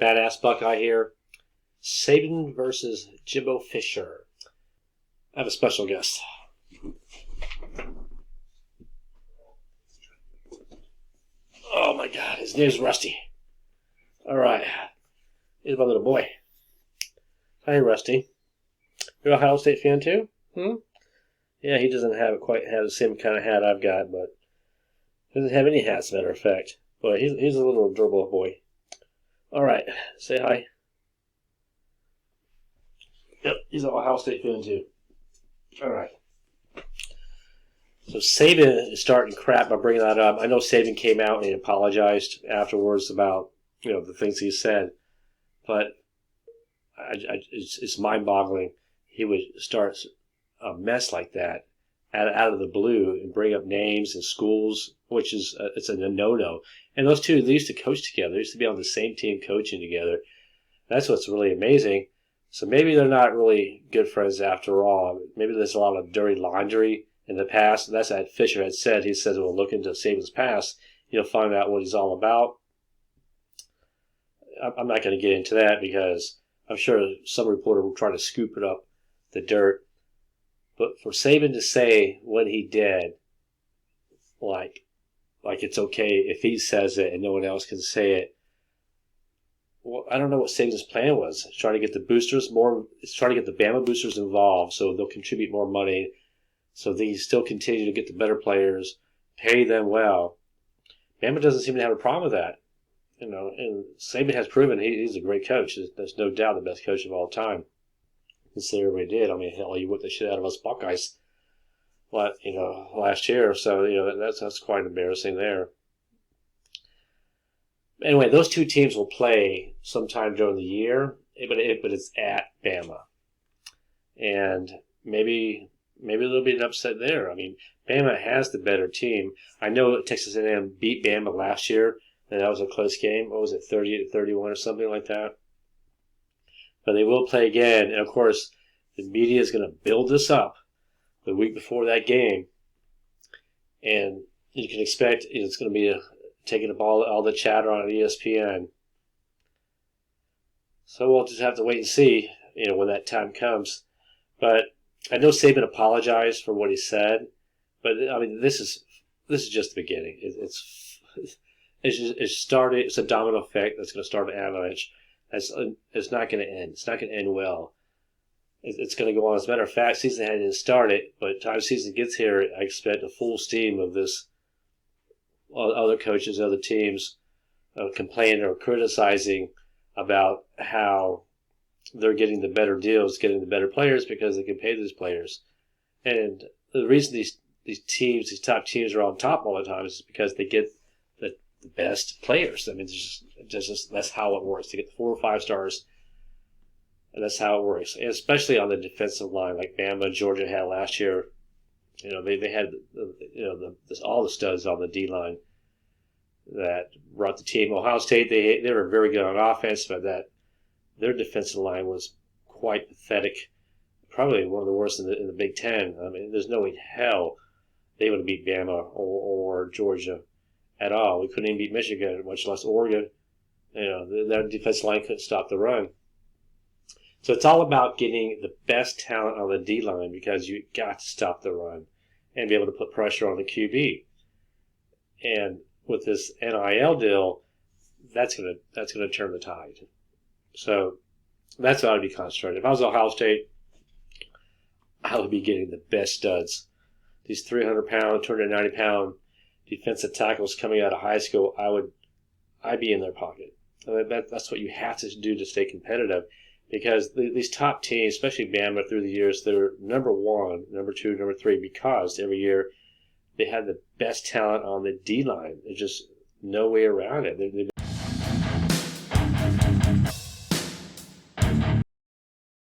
Badass Buckeye here. Saban versus Jimbo Fisher. I have a special guest. Oh my God, his name's Rusty. All right, he's my little boy. Hi, Rusty. You're a Ohio State fan too? Yeah, he doesn't quite have the same kind of hat I've got, but he doesn't have any hats, as a matter of fact. But he's a little adorable boy. All right, say hi. Yep, he's an Ohio State fan too. All right. So Saban is starting crap by bringing that up. I know Saban came out and he apologized afterwards about the things he said, but it's mind-boggling. He would start a mess like that out of the blue and bring up names and schools, which is it's a no-no. And those two, they used to coach together. They used to be on the same team coaching together. That's what's really amazing. So maybe they're not really good friends after all. Maybe there's a lot of dirty laundry in the past. That's what Fisher had said. He says, we'll look into Saban's past. Find out what he's all about. I'm not going to get into that because I'm sure some reporter will try to scoop it up, the dirt. But for Saban to say what he did, like it's okay if he says it and no one else can say it. Well, I don't know what Saban's plan was. He's trying to get the boosters he's trying to get the Bama boosters involved so they'll contribute more money so they still continue to get the better players, pay them well. Bama doesn't seem to have a problem with that. And Saban has proven he's a great coach. There's no doubt the best coach of all time. Consider what he did. I mean, hell, he whipped the shit out of us Buckeyes, last year. So, that's quite embarrassing there. Anyway, those two teams will play sometime during the year, but it's at Bama. And maybe there'll be an upset there. I mean, Bama has the better team. I know Texas A&M beat Bama last year, and that was a close game. What was it, 38-31 or something like that? But they will play again. And, of course, the media is going to build this up the week before that game. And you can expect it's going to be taking up all the chatter on ESPN. So we'll just have to wait and see, when that time comes. But I know Saban apologized for what he said. But, I mean, this is just the beginning. It's a domino effect that's going to start an avalanche. It's not going to end. It's not going to end well. It's going to go on. As a matter of fact, season hasn't started, but by the time season gets here, I expect a full steam of this. Other coaches, other teams complaining or criticizing about how they're getting the better deals, getting the better players because they can pay these players. And the reason these top teams are on top all the time is because they get the best players. I mean, that's how it works. They get the 4 or 5 stars, and that's how it works. And especially on the defensive line, like Bama, Georgia had last year. They had all the studs on the D line that brought the team. Ohio State, they were very good on offense, but their defensive line was quite pathetic. Probably one of the worst in the Big Ten. I mean, there's no way in hell they would have beat Bama or Georgia at all. We couldn't even beat Michigan, much less Oregon. Their defensive line couldn't stop the run. So it's all about getting the best talent on the D-line because you got to stop the run and be able to put pressure on the QB. And with this NIL deal, that's gonna turn the tide. So that's what I'd be concentrated. If I was Ohio State, I would be getting the best studs. These 300-pound, 290-pound defensive tackles coming out of high school, I'd be in their pocket. That's what you have to do to stay competitive. Because these top teams, especially Bama through the years, they're number 1, number 2, number 3 because every year they had the best talent on the D-line. There's just no way around it. They've